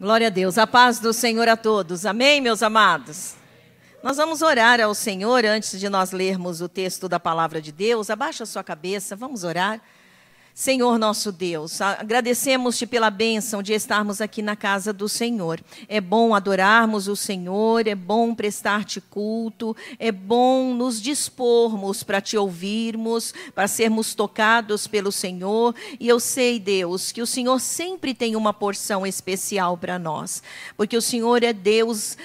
Glória a Deus. A paz do Senhor a todos. Amém, meus amados? Nós vamos orar ao Senhor antes de nós lermos o texto da palavra de Deus. Abaixa a sua cabeça, vamos orar. Senhor nosso Deus, agradecemos-te pela bênção de estarmos aqui na casa do Senhor. É bom adorarmos o Senhor, é bom prestar-te culto, é bom nos dispormos para te ouvirmos, para sermos tocados pelo Senhor. E eu sei, Deus, que o Senhor sempre tem uma porção especial para nós, porque o Senhor é Deus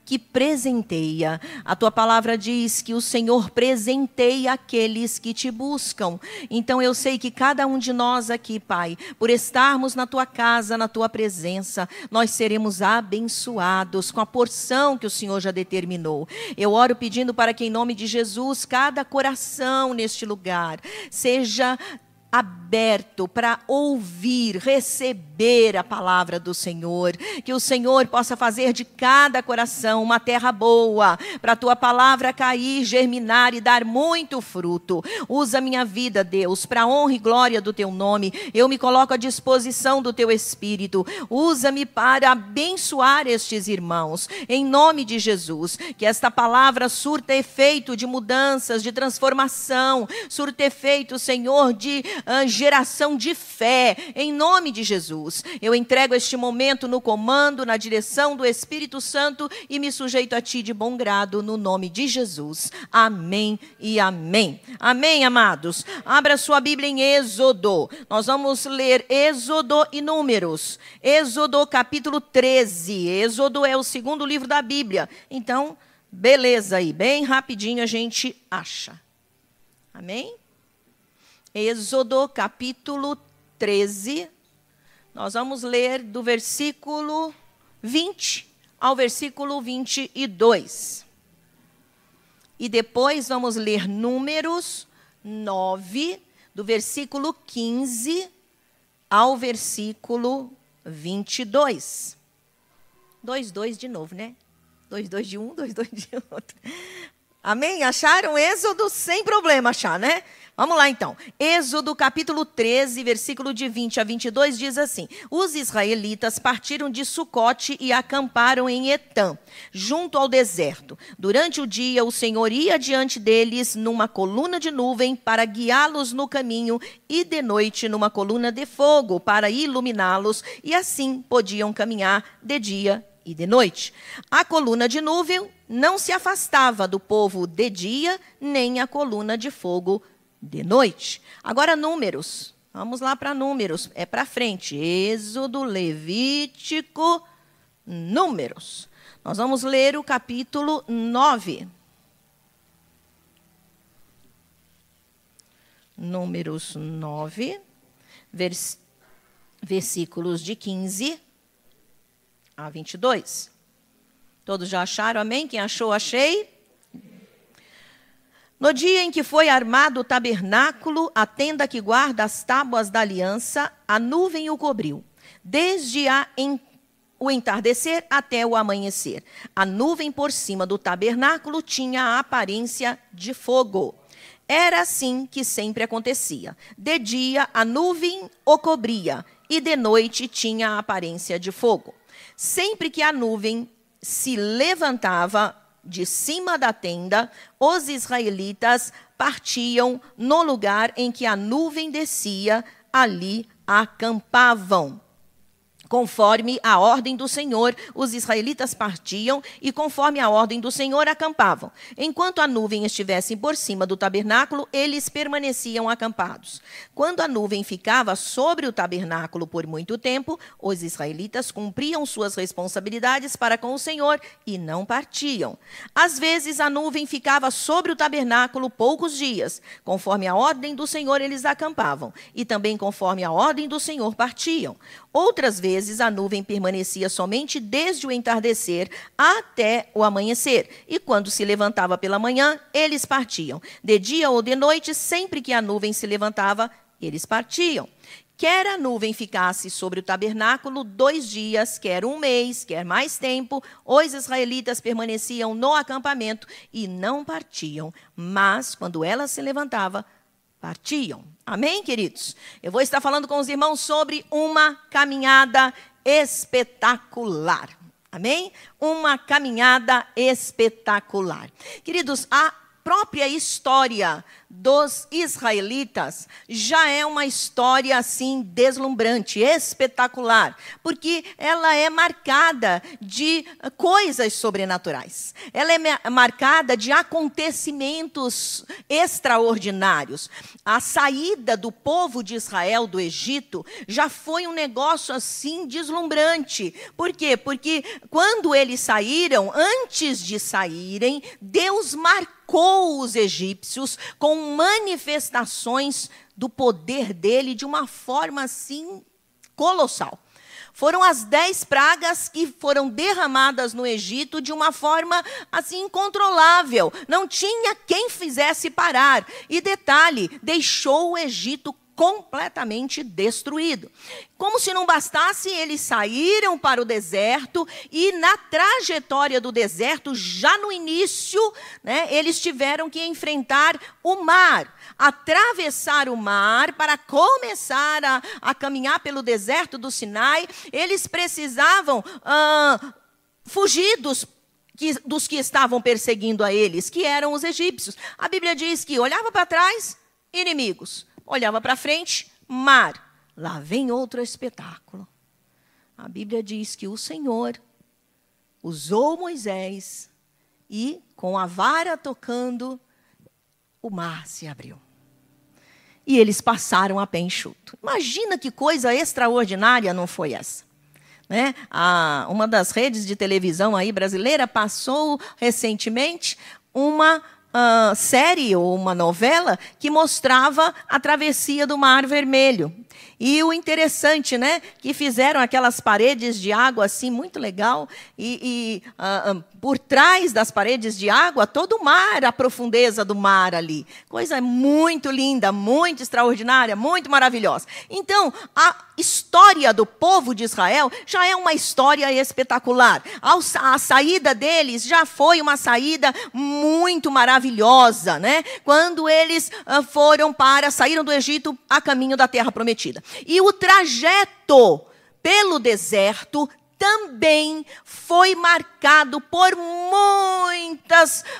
que presenteia. A tua palavra diz que o Senhor presenteia aqueles que te buscam. Então eu sei que cada um de nós aqui, Pai, por estarmos na tua casa, na tua presença, nós seremos abençoados com a porção que o Senhor já determinou. Eu oro pedindo para que em nome de Jesus, cada coração neste lugar seja aberto para ouvir, receber a palavra do Senhor, que o Senhor possa fazer de cada coração uma terra boa, para a tua palavra cair, germinar e dar muito fruto. Usa minha vida, Deus, para a honra e glória do teu nome. Eu me coloco à disposição do teu Espírito. Usa-me para abençoar estes irmãos, em nome de Jesus, que esta palavra surta efeito de mudanças, de transformação, surta efeito, Senhor, de geração de fé, em nome de Jesus. Eu entrego este momento no comando, na direção do Espírito Santo e me sujeito a ti de bom grado, no nome de Jesus. Amém e amém. Amém, amados? Abra sua Bíblia em Êxodo. Nós vamos ler Êxodo e Números. Êxodo capítulo 13. Êxodo é o segundo livro da Bíblia. Então, beleza aí, bem rapidinho a gente acha. Amém? Êxodo capítulo 13, nós vamos ler do versículo 20 ao versículo 22. E depois vamos ler Números 9, do versículo 15 ao versículo 22. 2 de novo, né? 2 de um, 2 de outro. Amém? Acharam Êxodo? Sem problema achar, né? Vamos lá, então. Êxodo, capítulo 13, versículo de 20 a 22, diz assim: Os israelitas partiram de Sucote e acamparam em Etã, junto ao deserto. Durante o dia, o Senhor ia diante deles numa coluna de nuvem para guiá-los no caminho e de noite numa coluna de fogo para iluminá-los, e assim podiam caminhar de dia e de noite. A coluna de nuvem não se afastava do povo de dia, nem a coluna de fogo de noite. Agora Números. Vamos lá para Números. É para frente. Êxodo, Levítico, Números. Nós vamos ler o capítulo 9. Números 9, versículos de 15 a 22. Todos já acharam? Amém? Quem achou, achei. No dia em que foi armado o tabernáculo, a tenda que guarda as tábuas da aliança, a nuvem o cobriu, desde o entardecer até o amanhecer. A nuvem por cima do tabernáculo tinha a aparência de fogo. Era assim que sempre acontecia. De dia a nuvem o cobria, e de noite tinha a aparência de fogo. Sempre que a nuvem se levantava de cima da tenda, os israelitas partiam no lugar em que a nuvem descia, ali acampavam. Conforme a ordem do Senhor, os israelitas partiam e, conforme a ordem do Senhor, acampavam. Enquanto a nuvem estivesse por cima do tabernáculo, eles permaneciam acampados. Quando a nuvem ficava sobre o tabernáculo por muito tempo, os israelitas cumpriam suas responsabilidades para com o Senhor e não partiam. Às vezes, a nuvem ficava sobre o tabernáculo poucos dias. Conforme a ordem do Senhor, eles acampavam. E também, conforme a ordem do Senhor, partiam. Outras vezes, a nuvem permanecia somente desde o entardecer até o amanhecer. E quando se levantava pela manhã, eles partiam. De dia ou de noite, sempre que a nuvem se levantava, eles partiam. Quer a nuvem ficasse sobre o tabernáculo 2 dias, quer 1 mês, quer mais tempo, os israelitas permaneciam no acampamento e não partiam. Mas, quando ela se levantava, partiam. Amém, queridos? Eu vou estar falando com os irmãos sobre uma caminhada espetacular. Amém? Uma caminhada espetacular. Queridos, a própria história dos israelitas já é uma história assim deslumbrante, espetacular, porque ela é marcada de coisas sobrenaturais. Ela é marcada de acontecimentos extraordinários. A saída do povo de Israel do Egito já foi um negócio assim deslumbrante. Por quê? Porque quando eles saíram, antes de saírem, Deus marcou os egípcios com manifestações do poder dele de uma forma assim colossal. Foram as 10 pragas que foram derramadas no Egito de uma forma assim incontrolável. Não tinha quem fizesse parar. E detalhe, deixou o Egito completamente destruído. Como se não bastasse, eles saíram para o deserto e na trajetória do deserto, já no início, eles tiveram que enfrentar o mar, atravessar o mar para começar a caminhar pelo deserto do Sinai. Eles precisavam fugir dos que estavam perseguindo a eles, que eram os egípcios. A Bíblia diz que olhava para trás, inimigos. Olhava para frente, mar. Lá vem outro espetáculo. A Bíblia diz que o Senhor usou Moisés e, com a vara tocando, o mar se abriu. E eles passaram a pé enxuto. Imagina que coisa extraordinária não foi essa. Uma das redes de televisão aí brasileira passou recentemente uma série ou uma novela que mostrava a travessia do Mar Vermelho. E o interessante, que fizeram aquelas paredes de água assim, muito legal, e por trás das paredes de água, todo o mar, a profundeza do mar ali. Coisa muito linda, muito extraordinária, muito maravilhosa. Então, a história do povo de Israel já é uma história espetacular. A saída deles já foi uma saída muito maravilhosa, quando eles saíram do Egito a caminho da Terra Prometida. E o trajeto pelo deserto também foi marcado por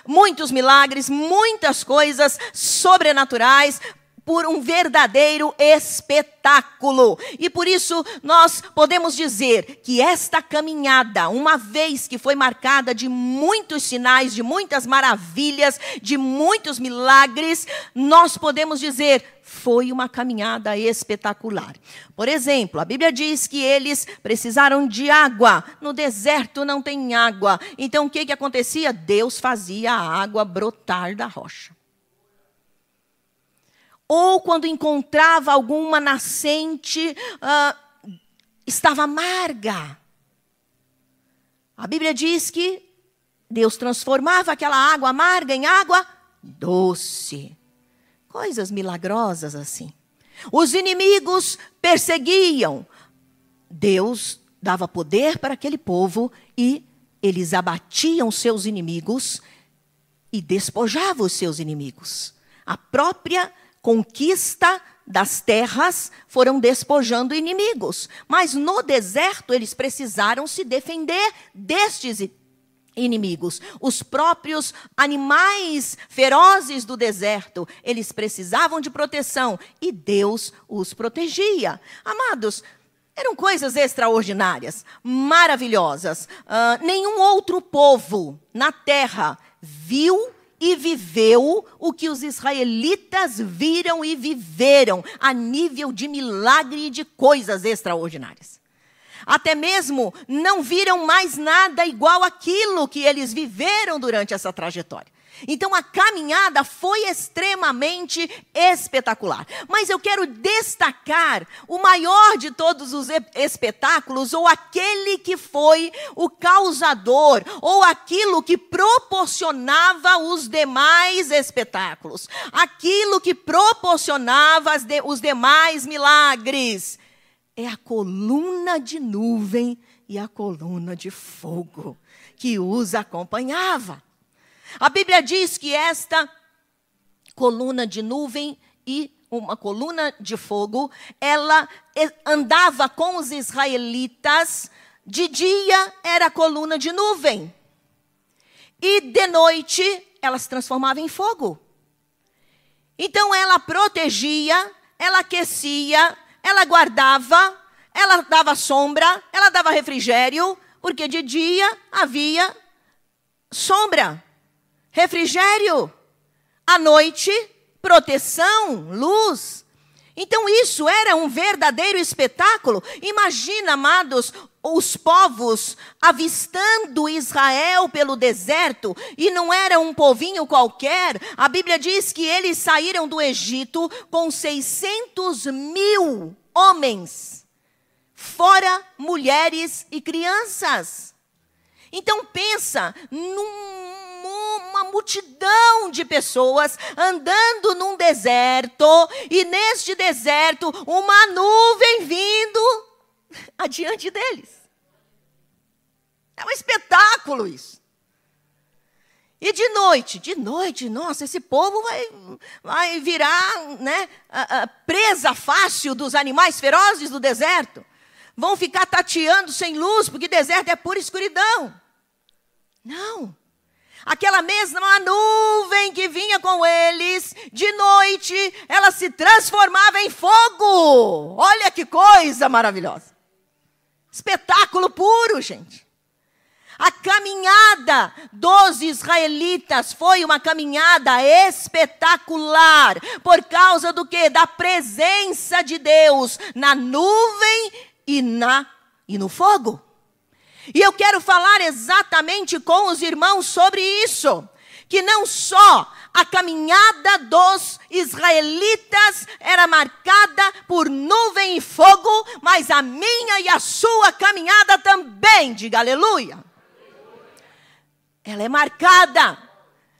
muitos milagres, muitas coisas sobrenaturais, por um verdadeiro espetáculo. E por isso nós podemos dizer que esta caminhada, uma vez que foi marcada de muitos sinais, de muitas maravilhas, de muitos milagres, nós podemos dizer, foi uma caminhada espetacular. Por exemplo, a Bíblia diz que eles precisaram de água. No deserto não tem água. Então o que acontecia? Deus fazia a água brotar da rocha. Ou quando encontrava alguma nascente, estava amarga. A Bíblia diz que Deus transformava aquela água amarga em água doce. Coisas milagrosas assim. Os inimigos perseguiam. Deus dava poder para aquele povo e eles abatiam seus inimigos e despojavam os seus inimigos. A própria conquista das terras foram despojando inimigos. Mas no deserto eles precisaram se defender destes inimigos. Os próprios animais ferozes do deserto, eles precisavam de proteção e Deus os protegia. Amados, eram coisas extraordinárias, maravilhosas. Nenhum outro povo na terra viu e viveu o que os israelitas viram e viveram a nível de milagre e de coisas extraordinárias. Até mesmo não viram mais nada igual àquilo que eles viveram durante essa trajetória. Então a caminhada foi extremamente espetacular. Mas eu quero destacar o maior de todos os espetáculos, ou aquele que foi o causador, ou aquilo que proporcionava os demais espetáculos, aquilo que proporcionava os demais milagres. É a coluna de nuvem e a coluna de fogo que os acompanhava. A Bíblia diz que esta coluna de nuvem e uma coluna de fogo, ela andava com os israelitas. De dia era coluna de nuvem. E de noite ela se transformava em fogo. Então ela protegia, ela aquecia, ela guardava, ela dava sombra, ela dava refrigério, porque de dia havia sombra, refrigério. À noite, proteção, luz. Então isso era um verdadeiro espetáculo. Imagina, amados, os povos avistando Israel pelo deserto, e não era um povinho qualquer. A Bíblia diz que eles saíram do Egito com 600.000 homens, fora mulheres e crianças. Então pensa numa multidão de pessoas andando num deserto, e neste deserto uma nuvem vindo adiante deles. É um espetáculo isso. E de noite, nossa, esse povo vai virar, né, presa fácil dos animais ferozes do deserto. Vão ficar tateando sem luz, porque deserto é pura escuridão. Não. Aquela mesma nuvem que vinha com eles, de noite, ela se transformava em fogo. Olha que coisa maravilhosa. Espetáculo puro, gente. A caminhada dos israelitas foi uma caminhada espetacular. Por causa do quê? Da presença de Deus na nuvem e no fogo. E eu quero falar exatamente com os irmãos sobre isso. Que não só a caminhada dos israelitas era marcada por nuvem e fogo, mas a minha e a sua caminhada também, diga aleluia. Ela é marcada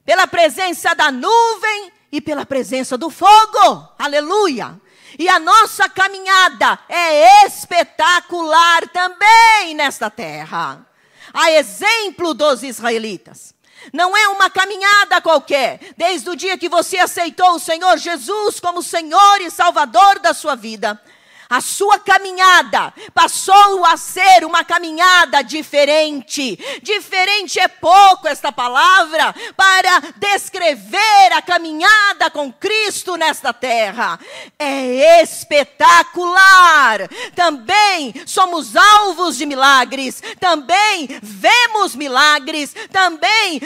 pela presença da nuvem e pela presença do fogo, aleluia. E a nossa caminhada é espetacular também nesta terra. A exemplo dos israelitas. Não é uma caminhada qualquer. Desde o dia que você aceitou o Senhor Jesus como Senhor e Salvador da sua vida, a sua caminhada passou a ser uma caminhada diferente. Diferente é pouco esta palavra para descrever a caminhada com Cristo nesta terra. É espetacular. Também somos alvos de milagres. Também vemos milagres. Também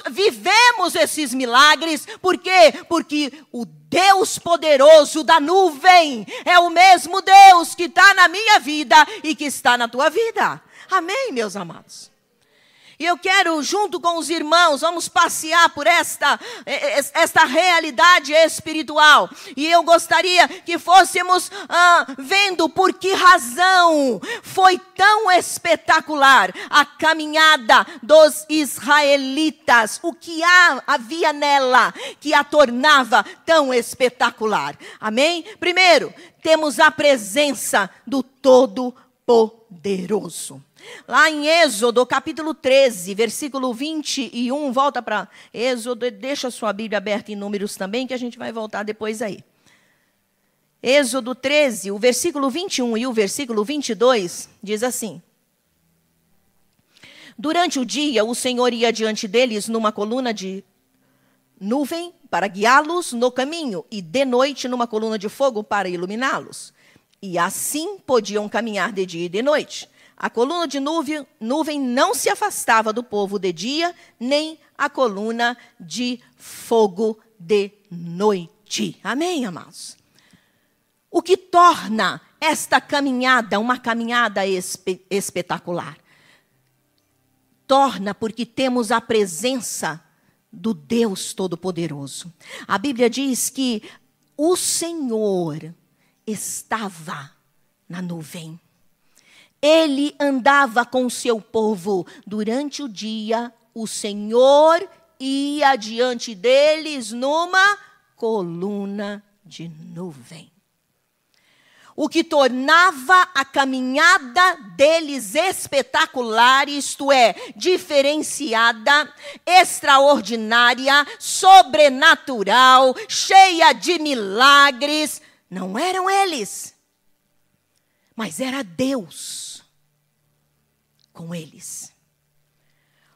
vivemos esses milagres. Por quê? Porque o Deus poderoso da nuvem é o mesmo Deus que está na minha vida e que está na tua vida. Amém, meus amados? E eu quero, junto com os irmãos, vamos passear por esta realidade espiritual. E eu gostaria que fôssemos vendo por que razão foi tão espetacular a caminhada dos israelitas. O que havia nela que a tornava tão espetacular. Amém? Primeiro, temos a presença do Todo-Poderoso. Lá em Êxodo, capítulo 13, versículo 21, volta para Êxodo, deixa a sua Bíblia aberta em Números também, que a gente vai voltar depois aí. Êxodo 13, o versículo 21 e o versículo 22, diz assim: durante o dia, o Senhor ia diante deles numa coluna de nuvem para guiá-los no caminho, e de noite numa coluna de fogo para iluminá-los. E assim podiam caminhar de dia e de noite. A coluna de nuvem não se afastava do povo de dia, nem a coluna de fogo de noite. Amém, amados? O que torna esta caminhada uma caminhada espetacular? Torna porque temos a presença do Deus Todo-Poderoso. A Bíblia diz que o Senhor estava na nuvem. Ele andava com o seu povo. Durante o dia, o Senhor ia diante deles numa coluna de nuvem. o que tornava a caminhada deles espetacular, isto é, diferenciada, extraordinária, sobrenatural, cheia de milagres. Não eram eles, mas era Deus com eles.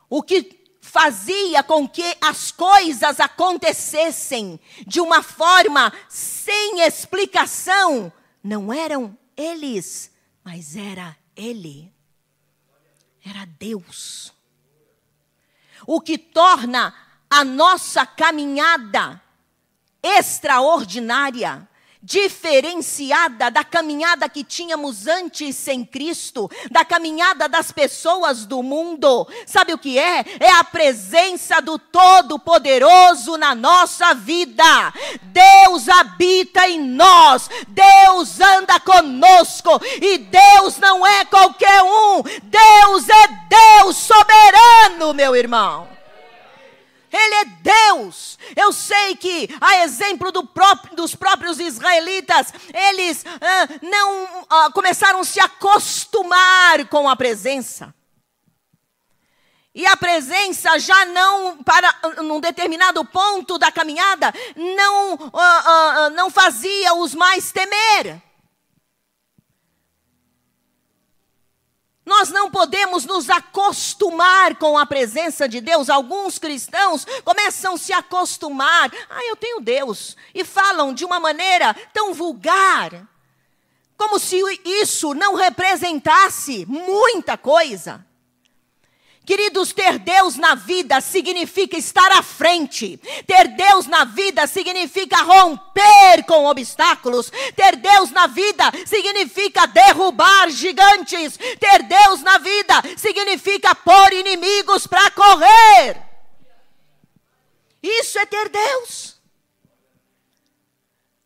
O que fazia com que as coisas acontecessem de uma forma sem explicação, não eram eles, mas era Ele. Era Deus. O que torna a nossa caminhada extraordinária, diferenciada da caminhada que tínhamos antes sem Cristo, da caminhada das pessoas do mundo. Sabe o que é? É a presença do Todo-Poderoso na nossa vida. Deus habita em nós, Deus anda conosco, e Deus não é qualquer um, Deus é Deus soberano, meu irmão. Ele é Deus. Eu sei que, a exemplo dos próprios israelitas, eles não começaram a se acostumar com a presença. E a presença já não, para num determinado ponto da caminhada, não fazia os mais temer. Nós não podemos nos acostumar com a presença de Deus. Alguns cristãos começam a se acostumar. Eu tenho Deus. E falam de uma maneira tão vulgar, como se isso não representasse muita coisa. Queridos, ter Deus na vida significa estar à frente. Ter Deus na vida significa romper com obstáculos. Ter Deus na vida significa derrubar gigantes. Ter Deus na vida significa pôr inimigos para correr. Isso é ter Deus.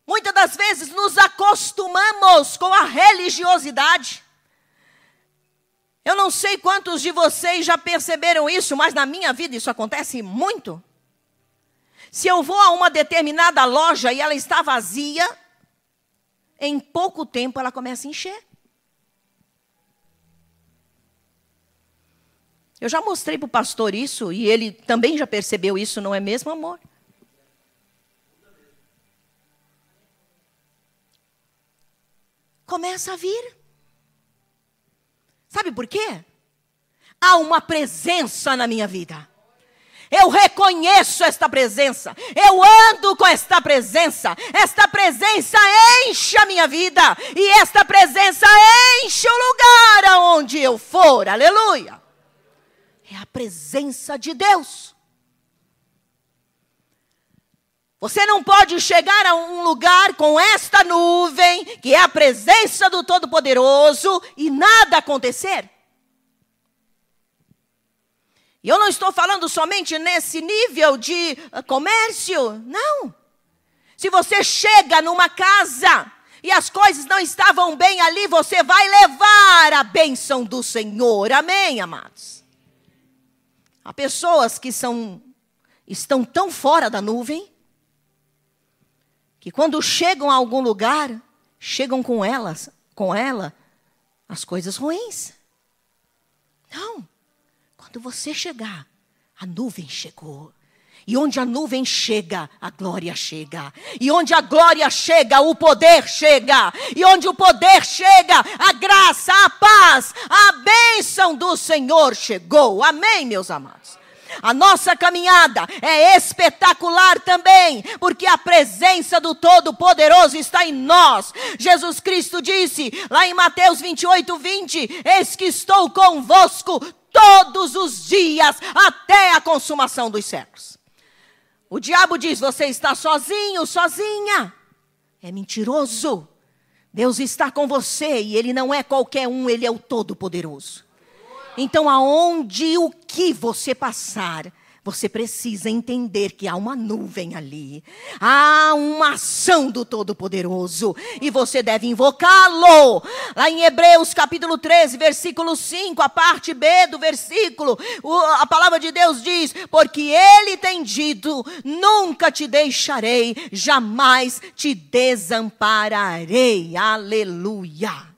Muitas das vezes nos acostumamos com a religiosidade. Eu não sei quantos de vocês já perceberam isso, mas na minha vida isso acontece muito. Se eu vou a uma determinada loja e ela está vazia, em pouco tempo ela começa a encher. Eu já mostrei para o pastor isso, e ele também já percebeu isso, não é mesmo, amor? Começa a vir. Sabe por quê? Há uma presença na minha vida. Eu reconheço esta presença. Eu ando com esta presença. Esta presença enche a minha vida. E esta presença enche o lugar aonde eu for. Aleluia. É a presença de Deus. Você não pode chegar a um lugar com esta nuvem, que é a presença do Todo-Poderoso, e nada acontecer. E eu não estou falando somente nesse nível de comércio, não. Se você chega numa casa e as coisas não estavam bem ali, você vai levar a bênção do Senhor. Amém, amados? Há pessoas que estão tão fora da nuvem, que quando chegam a algum lugar, chegam com ela as coisas ruins. Não. Quando você chegar, a nuvem chegou. E onde a nuvem chega, a glória chega. E onde a glória chega, o poder chega. E onde o poder chega, a graça, a paz, a bênção do Senhor chegou. Amém, meus amados? A nossa caminhada é espetacular também, porque a presença do Todo-Poderoso está em nós. Jesus Cristo disse, lá em Mateus 28:20, eis que estou convosco todos os dias, até a consumação dos séculos. O diabo diz, você está sozinho, sozinha. É mentiroso. Deus está com você, e Ele não é qualquer um, Ele é o Todo-Poderoso. Então, aonde o que você passar, Você precisa entender que há uma nuvem ali. Há uma ação do Todo-Poderoso. E você deve invocá-lo. Lá em Hebreus capítulo 13, versículo 5, a parte B do versículo, a palavra de Deus diz: porque Ele tem dito, nunca te deixarei, jamais te desampararei. Aleluia.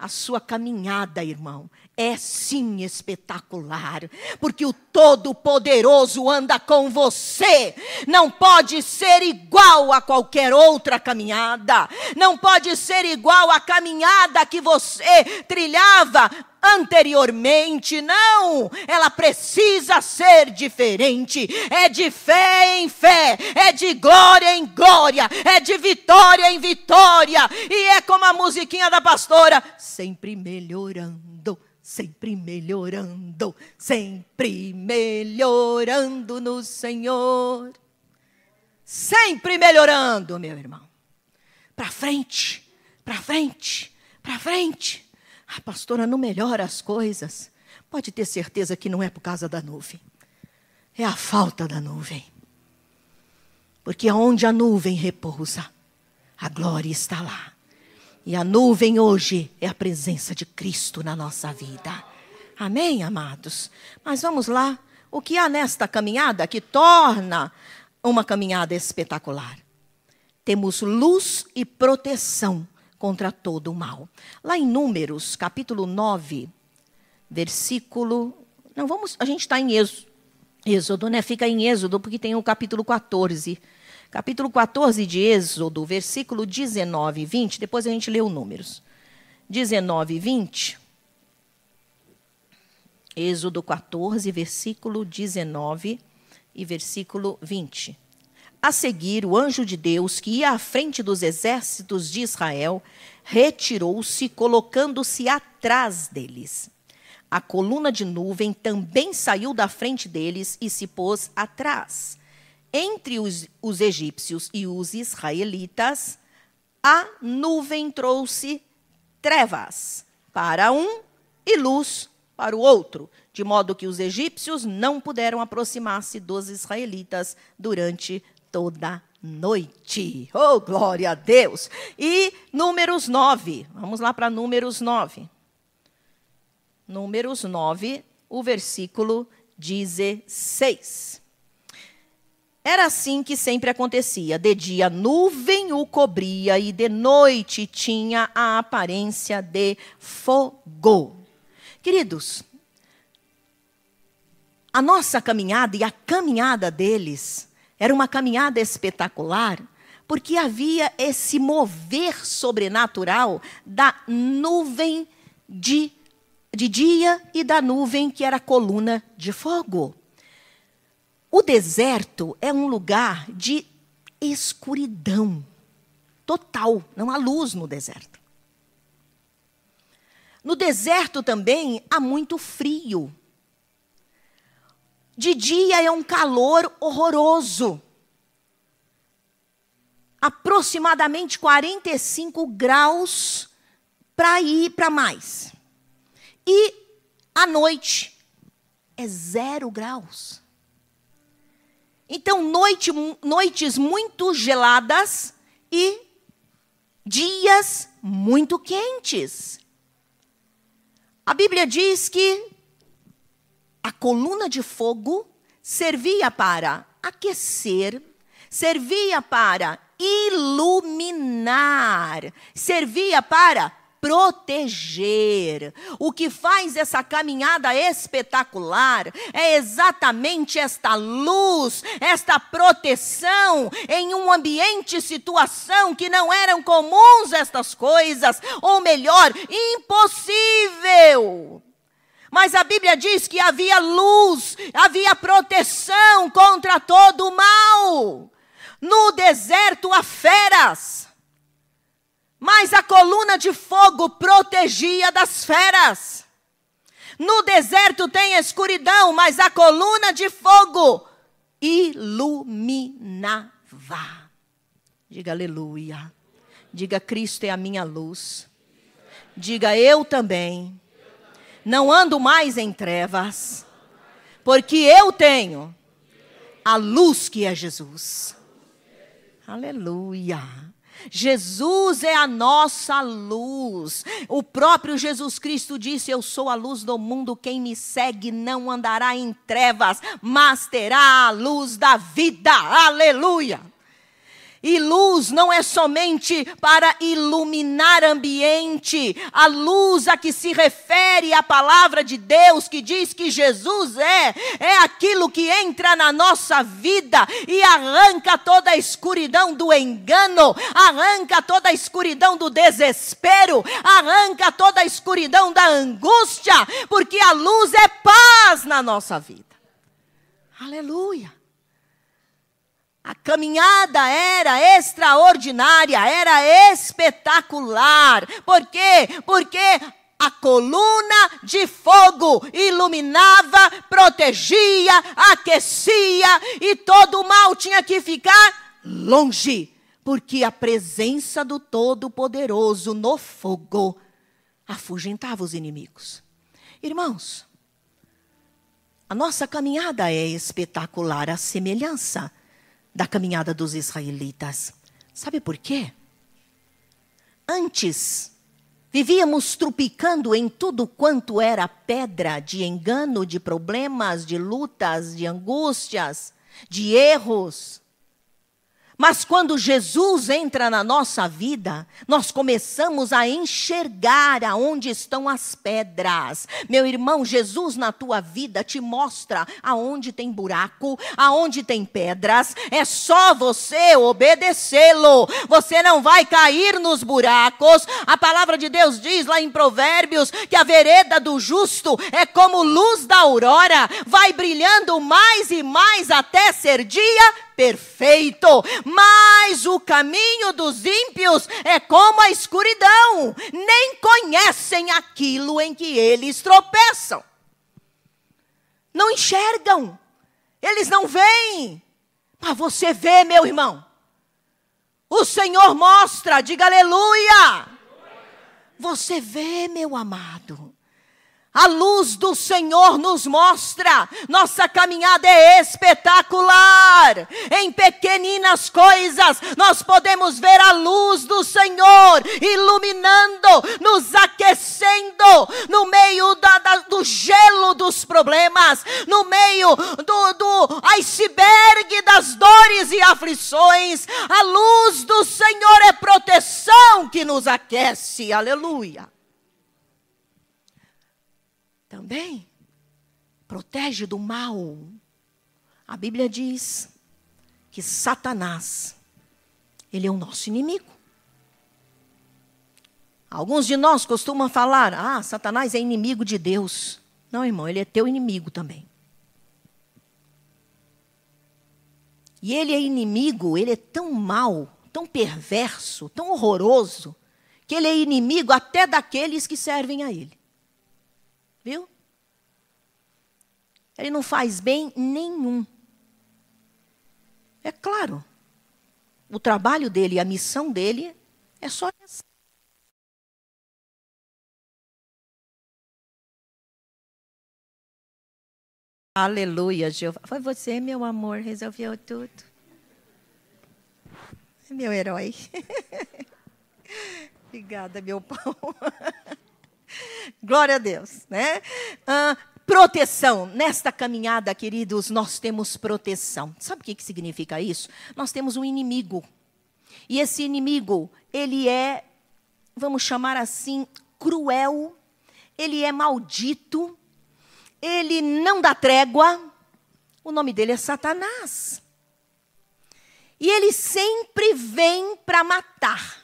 A sua caminhada, irmão, é sim espetacular, porque o Todo-Poderoso anda com você. Não pode ser igual a qualquer outra caminhada. Não pode ser igual à caminhada que você trilhava anteriormente. Não, ela precisa ser diferente. É de fé em fé, é de glória em glória, é de vitória em vitória. E é como a musiquinha da pastora: sempre melhorando, sempre melhorando, sempre melhorando no Senhor. Sempre melhorando, meu irmão. Para frente, para frente, para frente. A pastora não melhora as coisas. Pode ter certeza que não é por causa da nuvem. É a falta da nuvem. Porque onde a nuvem repousa, a glória está lá. E a nuvem hoje é a presença de Cristo na nossa vida. Amém, amados? Mas vamos lá. O que há nesta caminhada que torna uma caminhada espetacular? Temos luz e proteção contra todo o mal. Lá em Números, capítulo 9, versículo... a gente está em Êxodo, né? Fica em Êxodo, porque tem o capítulo 14. Capítulo 14 de Êxodo, versículo 19 e 20. Depois a gente lê o Números. 19 e 20. Êxodo 14, versículo 19 e versículo 20. A seguir, o anjo de Deus, que ia à frente dos exércitos de Israel, retirou-se, colocando-se atrás deles. A coluna de nuvem também saiu da frente deles e se pôs atrás. Entre os egípcios e os israelitas, a nuvem trouxe trevas para um e luz para o outro, de modo que os egípcios não puderam aproximar-se dos israelitas durante toda a noite. Oh, glória a Deus! E Números 9. Vamos lá para Números 9. Números 9, o versículo 16. Era assim que sempre acontecia. De dia a nuvem o cobria e de noite tinha a aparência de fogo. Queridos, a nossa caminhada e a caminhada deles era uma caminhada espetacular, porque havia esse mover sobrenatural da nuvem de dia e da nuvem que era a coluna de fogo. O deserto é um lugar de escuridão total, não há luz no deserto. No deserto também há muito frio. De dia é um calor horroroso. Aproximadamente 45 graus para ir para mais. E à noite é 0 graus. Então, noites muito geladas e dias muito quentes. A Bíblia diz que a coluna de fogo servia para aquecer, servia para iluminar, servia para proteger. O que faz essa caminhada espetacular é exatamente esta luz, esta proteção em um ambiente e situação que não eram comuns estas coisas, ou melhor, impossível. Mas a Bíblia diz que havia luz, havia proteção contra todo o mal. No deserto há feras, mas a coluna de fogo protegia das feras. No deserto tem escuridão, mas a coluna de fogo iluminava. Diga aleluia. Diga Cristo é a minha luz. Diga eu também não ando mais em trevas, porque eu tenho a luz que é Jesus. Aleluia. Jesus é a nossa luz. O próprio Jesus Cristo disse: eu sou a luz do mundo, quem me segue não andará em trevas, mas terá a luz da vida. Aleluia. E luz não é somente para iluminar ambiente. A luz a que se refere a palavra de Deus, que diz que Jesus é aquilo que entra na nossa vida e arranca toda a escuridão do engano, arranca toda a escuridão do desespero, arranca toda a escuridão da angústia, porque a luz é paz na nossa vida. Aleluia. A caminhada era extraordinária, era espetacular. Por quê? Porque a coluna de fogo iluminava, protegia, aquecia, e todo o mal tinha que ficar longe, porque a presença do Todo-Poderoso no fogo afugentava os inimigos. Irmãos, a nossa caminhada é espetacular, a semelhança da caminhada dos israelitas. Sabe por quê? Antes, vivíamos trupicando em tudo quanto era pedra de engano, de problemas, de lutas, de angústias, de erros. Mas quando Jesus entra na nossa vida, nós começamos a enxergar aonde estão as pedras. Meu irmão, Jesus na tua vida te mostra aonde tem buraco, aonde tem pedras. É só você obedecê-lo. Você não vai cair nos buracos. A palavra de Deus diz lá em Provérbios que a vereda do justo é como luz da aurora. Vai brilhando mais e mais até ser dia perfeito, mas o caminho dos ímpios é como a escuridão, nem conhecem aquilo em que eles tropeçam. Não enxergam, eles não veem, mas você vê, meu irmão. O Senhor mostra, diga aleluia. Você vê, meu amado. A luz do Senhor nos mostra, nossa caminhada é espetacular. Em pequeninas coisas, nós podemos ver a luz do Senhor iluminando, nos aquecendo, no meio do gelo dos problemas, no meio do iceberg das dores e aflições. A luz do Senhor é proteção que nos aquece, aleluia. Também protege do mal. A Bíblia diz que Satanás, ele é o nosso inimigo. Alguns de nós costumam falar: Satanás é inimigo de Deus. Não, irmão, ele é teu inimigo também. E ele é inimigo, ele é tão mau, tão perverso, tão horroroso, que ele é inimigo até daqueles que servem a ele. Viu? Ele não faz bem nenhum. É claro. O trabalho dele, a missão dele é só essa. Aleluia, Jeová. Foi você, meu amor, resolveu tudo. Meu herói. Obrigada, meu pão. Glória a Deus, né? Proteção. Nesta caminhada, queridos, nós temos proteção. Sabe o que significa isso? Nós temos um inimigo. E esse inimigo, ele é, vamos chamar assim, cruel. Ele é maldito. Ele não dá trégua. O nome dele é Satanás. E ele sempre vem para matar.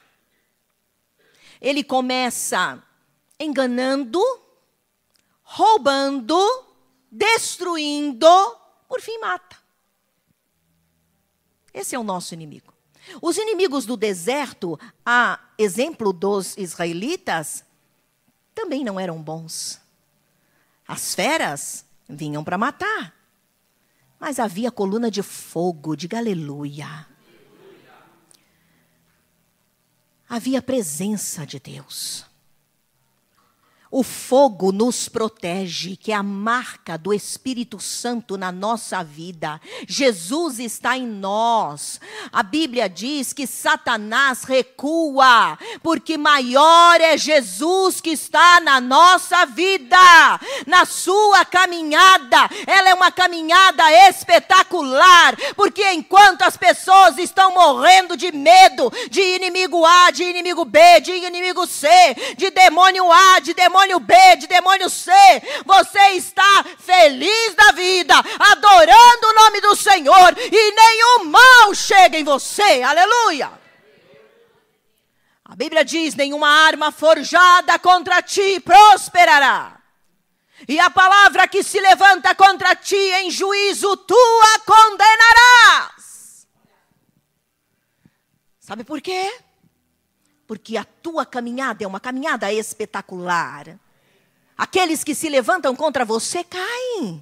Ele começa enganando, roubando, destruindo, por fim mata. Esse é o nosso inimigo. Os inimigos do deserto, a exemplo dos israelitas, também não eram bons. As feras vinham para matar. Mas havia coluna de fogo, diga aleluia. Havia presença de Deus. O fogo nos protege, que é a marca do Espírito Santo na nossa vida. Jesus está em nós. A Bíblia diz que Satanás recua, porque maior é Jesus que está na nossa vida. Na sua caminhada, ela é uma caminhada espetacular, porque enquanto as pessoas estão morrendo de medo, de inimigo A, de inimigo B, de inimigo C, de demônio A, de demônio B, de demônio C, você está feliz da vida, adorando o nome do Senhor, e nenhum mal chega em você, aleluia. A Bíblia diz, nenhuma arma forjada contra ti prosperará, e a palavra que se levanta contra ti em juízo, tu a condenarás. Sabe por quê? Porque a tua caminhada é uma caminhada espetacular. Aqueles que se levantam contra você caem.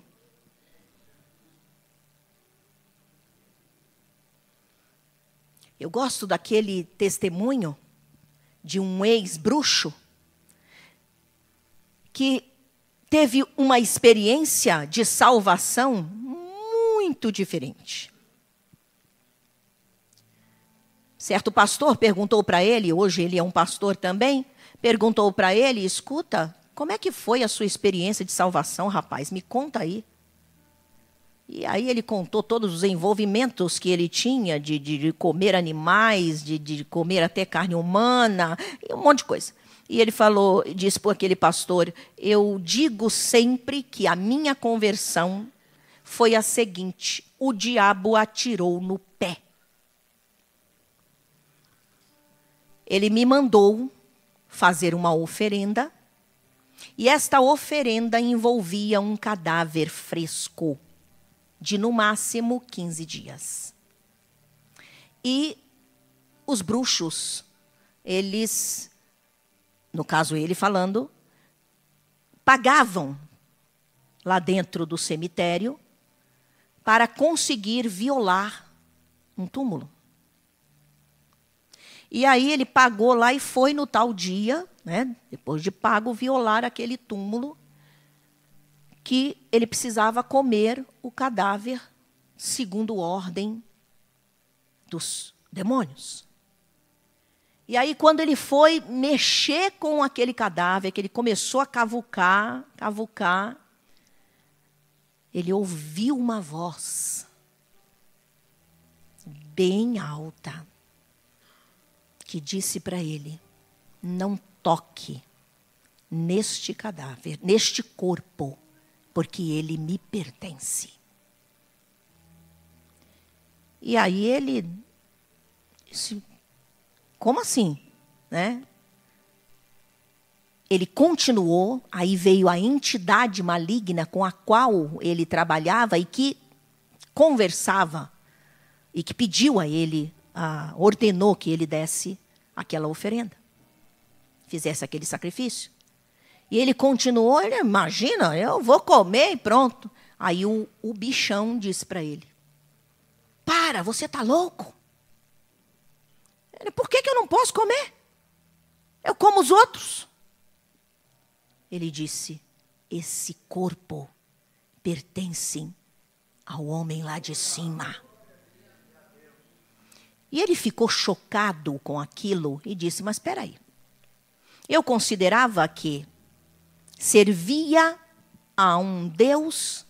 Eu gosto daquele testemunho de um ex-bruxo que teve uma experiência de salvação muito diferente. Certo pastor perguntou para ele, hoje ele é um pastor também, perguntou para ele, escuta, como é que foi a sua experiência de salvação, rapaz? Me conta aí. E aí ele contou todos os envolvimentos que ele tinha de comer animais, de comer até carne humana, e um monte de coisa. E ele falou, disse para aquele pastor, eu digo sempre que a minha conversão foi a seguinte, o diabo atirou no pé. Ele me mandou fazer uma oferenda, e esta oferenda envolvia um cadáver fresco, de no máximo 15 dias. E os bruxos, eles, no caso ele falando, pagavam lá dentro do cemitério para conseguir violar um túmulo. E aí ele pagou lá e foi no tal dia, né, depois de pago, violar aquele túmulo, que ele precisava comer o cadáver segundo ordem dos demônios. E aí quando ele foi mexer com aquele cadáver, que ele começou a cavucar, ele ouviu uma voz bem alta, que disse para ele, não toque neste cadáver, neste corpo, porque ele me pertence. E aí ele disse, como assim? Né? Ele continuou, aí veio a entidade maligna com a qual ele trabalhava e que conversava, e que pediu a ele, ordenou que ele desse aquela oferenda, fizesse aquele sacrifício. E ele continuou, ele, imagina, eu vou comer e pronto. Aí o bichão disse para ele, para, você está louco? Ele, por que eu não posso comer? Eu como os outros. Ele disse, esse corpo pertence ao homem lá de cima. E ele ficou chocado com aquilo e disse, mas espera aí. Eu considerava que servia a um Deus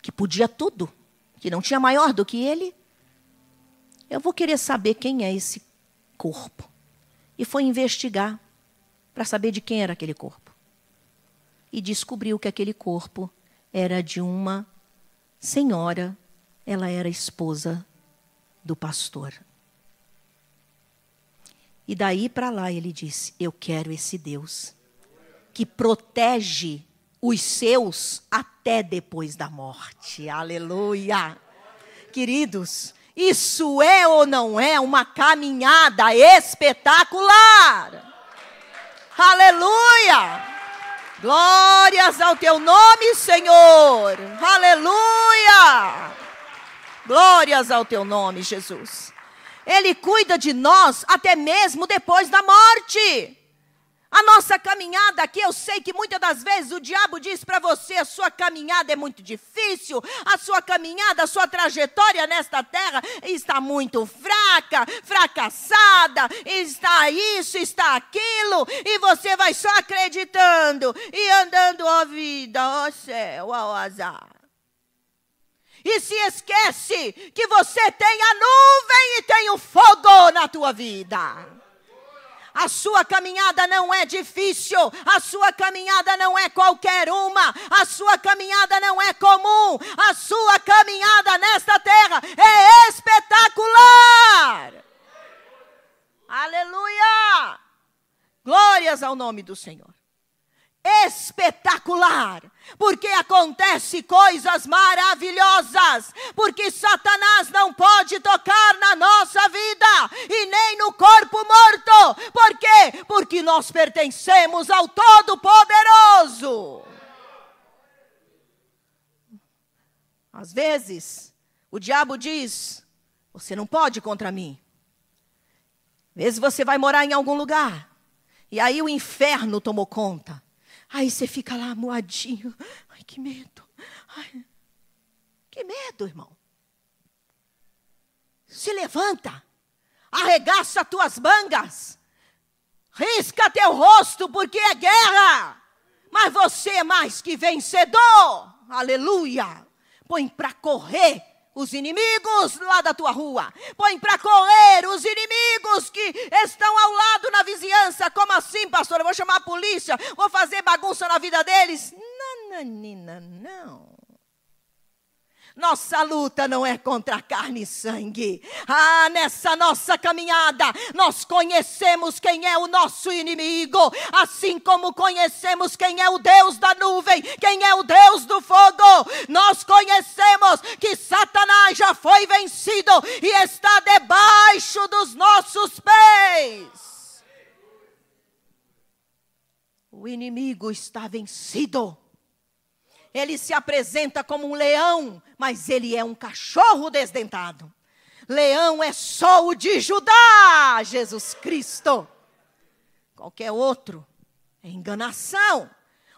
que podia tudo, que não tinha maior do que ele. Eu vou querer saber quem é esse corpo. E foi investigar para saber de quem era aquele corpo. E descobriu que aquele corpo era de uma senhora, ela era esposa do pastor. E daí para lá ele disse, eu quero esse Deus que protege os seus até depois da morte. Aleluia! Queridos, isso é ou não é uma caminhada espetacular? Aleluia! Glórias ao teu nome, Senhor! Aleluia! Glórias ao teu nome, Jesus. Ele cuida de nós até mesmo depois da morte. A nossa caminhada aqui, eu sei que muitas das vezes o diabo diz para você, a sua caminhada é muito difícil, a sua caminhada, a sua trajetória nesta terra está muito fraca, fracassada, está isso, está aquilo, e você vai só acreditando e andando, ó vida, ó céu, ó azar. E se esquece que você tem a nuvem e tem o fogo na tua vida. A sua caminhada não é difícil, a sua caminhada não é qualquer uma, a sua caminhada não é comum, a sua caminhada nesta terra é espetacular. Aleluia! Glórias ao nome do Senhor. Espetacular, porque acontece coisas maravilhosas, porque Satanás não pode tocar na nossa vida e nem no corpo morto. Por quê? Porque nós pertencemos ao Todo-Poderoso. Às vezes, o diabo diz, você não pode contra mim. Às vezes você vai morar em algum lugar, e aí o inferno tomou conta. Aí você fica lá moadinho. Ai, que medo. Ai, que medo, irmão. Se levanta. Arregaça tuas mangas. Risca teu rosto, porque é guerra. Mas você é mais que vencedor. Aleluia. Põe para correr os inimigos lá da tua rua. Põe para correr os inimigos que estão ao lado na vizinhança. Como assim, pastor? Eu vou chamar a polícia, vou fazer bagunça na vida deles? Nananina, não. Nossa luta não é contra carne e sangue. Nessa nossa caminhada, nós conhecemos quem é o nosso inimigo. Assim como conhecemos quem é o Deus da nuvem, quem é o Deus do fogo. Nós conhecemos que Satanás já foi vencido e está debaixo dos nossos pés. O inimigo está vencido. Ele se apresenta como um leão, mas ele é um cachorro desdentado. Leão é só o de Judá, Jesus Cristo. Qualquer outro é enganação.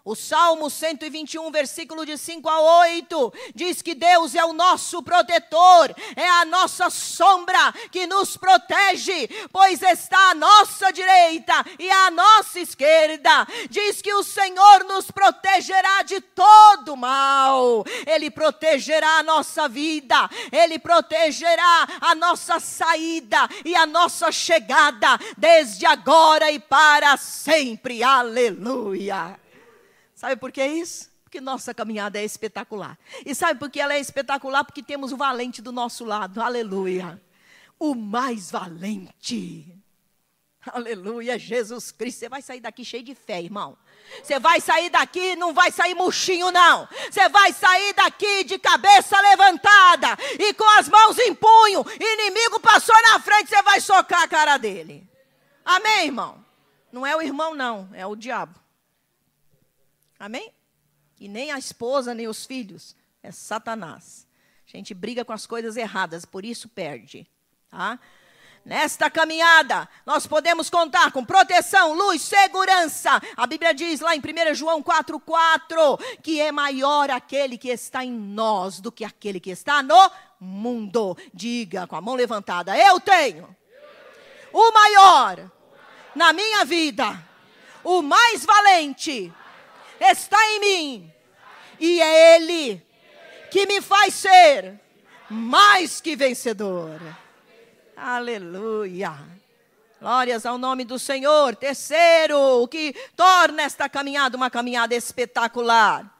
O Salmo 121, versículo de 5 a 8, diz que Deus é o nosso protetor, é a nossa sombra que nos protege, pois está à nossa direita e à nossa esquerda. Diz que o Senhor nos protegerá de todo mal, Ele protegerá a nossa vida, Ele protegerá a nossa saída e a nossa chegada, desde agora e para sempre. Aleluia! Sabe por que isso? Porque nossa caminhada é espetacular. E sabe por que ela é espetacular? Porque temos o valente do nosso lado. Aleluia. O mais valente. Aleluia, Jesus Cristo. Você vai sair daqui cheio de fé, irmão. Você vai sair daqui, não vai sair murchinho, não. Você vai sair daqui de cabeça levantada e com as mãos em punho. Inimigo passou na frente, você vai socar a cara dele. Amém, irmão? Não é o irmão, não. É o diabo. Amém? E nem a esposa, nem os filhos. É Satanás. A gente briga com as coisas erradas, por isso perde. Tá? Nesta caminhada, nós podemos contar com proteção, luz, segurança. A Bíblia diz lá em 1 João 4,4, que é maior aquele que está em nós do que aquele que está no mundo. Diga com a mão levantada, eu tenho o maior na minha vida, o mais valente está em mim, e é Ele que me faz ser mais que vencedor. Aleluia. Glórias ao nome do Senhor. Terceiro, o que torna esta caminhada uma caminhada espetacular.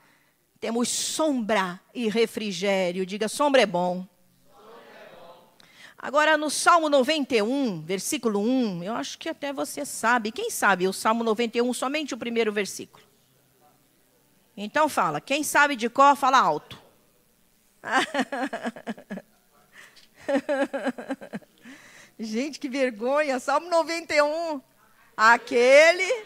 Temos sombra e refrigério. Diga, sombra é bom. Agora no Salmo 91, versículo 1, eu acho que até você sabe. Quem sabe o Salmo 91, somente o primeiro versículo? Então fala, quem sabe de cor, fala alto. Gente, que vergonha. Salmo 91. Aquele...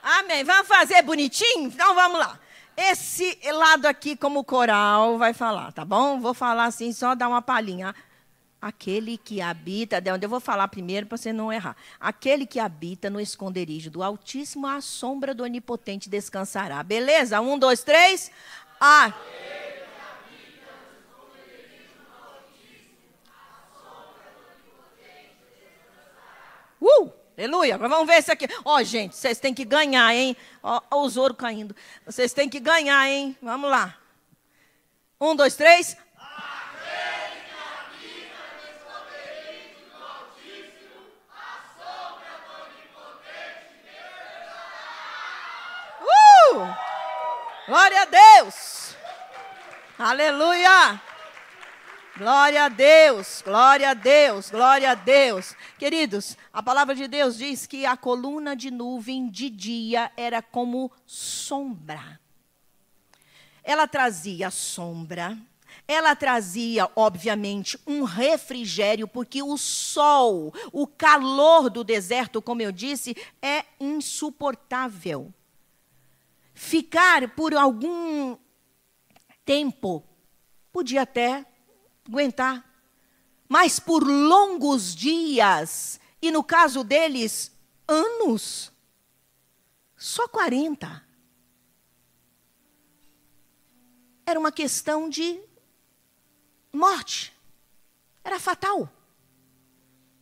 Amém. Vamos fazer bonitinho? Então vamos lá. Esse lado aqui, como coral, vai falar, tá bom? Vou falar assim, só dar uma palhinha. Aquele que habita, eu vou falar primeiro para você não errar. Aquele que habita no esconderijo do Altíssimo, à sombra do Onipotente descansará. Beleza? 1, 2, 3. Ah. Aleluia. Agora vamos ver isso aqui. Ó, gente, vocês têm que ganhar, hein? Ó, os ouros caindo. Vocês têm que ganhar, hein? Vamos lá. 1, 2, 3. Glória a Deus! Aleluia! Glória a Deus, glória a Deus, glória a Deus. Queridos, a palavra de Deus diz que a coluna de nuvem de dia era como sombra. Ela trazia sombra, ela trazia, obviamente, um refrigério, porque o sol, o calor do deserto, como eu disse, é insuportável. Ficar por algum tempo podia até aguentar, mas por longos dias, e no caso deles, anos, só 40. Era uma questão de morte, era fatal.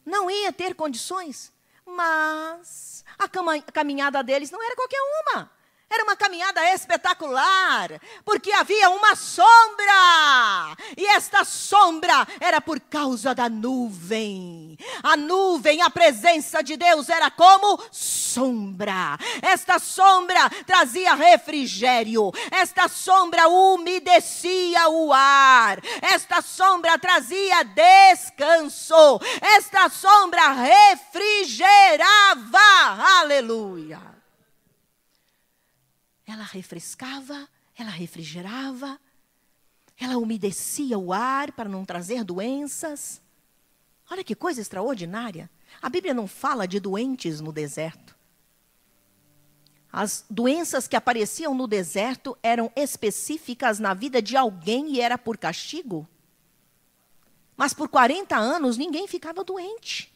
Não ia ter condições, mas a caminhada deles não era qualquer uma. Era uma caminhada espetacular, porque havia uma sombra, e esta sombra era por causa da nuvem. A nuvem, a presença de Deus era como sombra. Esta sombra trazia refrigério, esta sombra umedecia o ar, esta sombra trazia descanso, esta sombra refrigerava. Aleluia! Ela refrescava, ela refrigerava, ela umedecia o ar para não trazer doenças. Olha que coisa extraordinária. A Bíblia não fala de doentes no deserto. As doenças que apareciam no deserto eram específicas na vida de alguém e era por castigo. Mas por 40 anos ninguém ficava doente.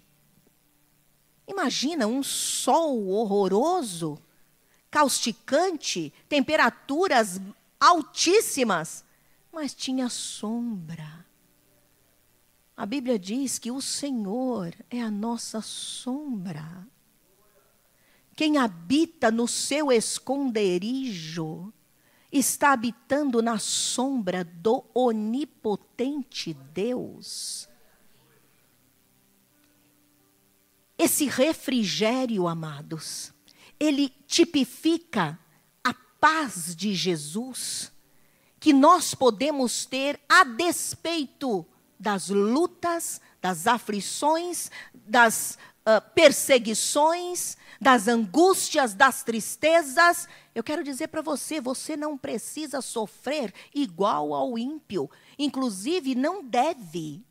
Imagina um sol horroroso, causticante, temperaturas altíssimas, mas tinha sombra. A Bíblia diz que o Senhor é a nossa sombra. Quem habita no seu esconderijo está habitando na sombra do onipotente Deus. Esse refrigério, amados, ele tipifica a paz de Jesus, que nós podemos ter a despeito das lutas, das aflições, das perseguições, das angústias, das tristezas. Eu quero dizer para você, você não precisa sofrer igual ao ímpio. Inclusive, não deve.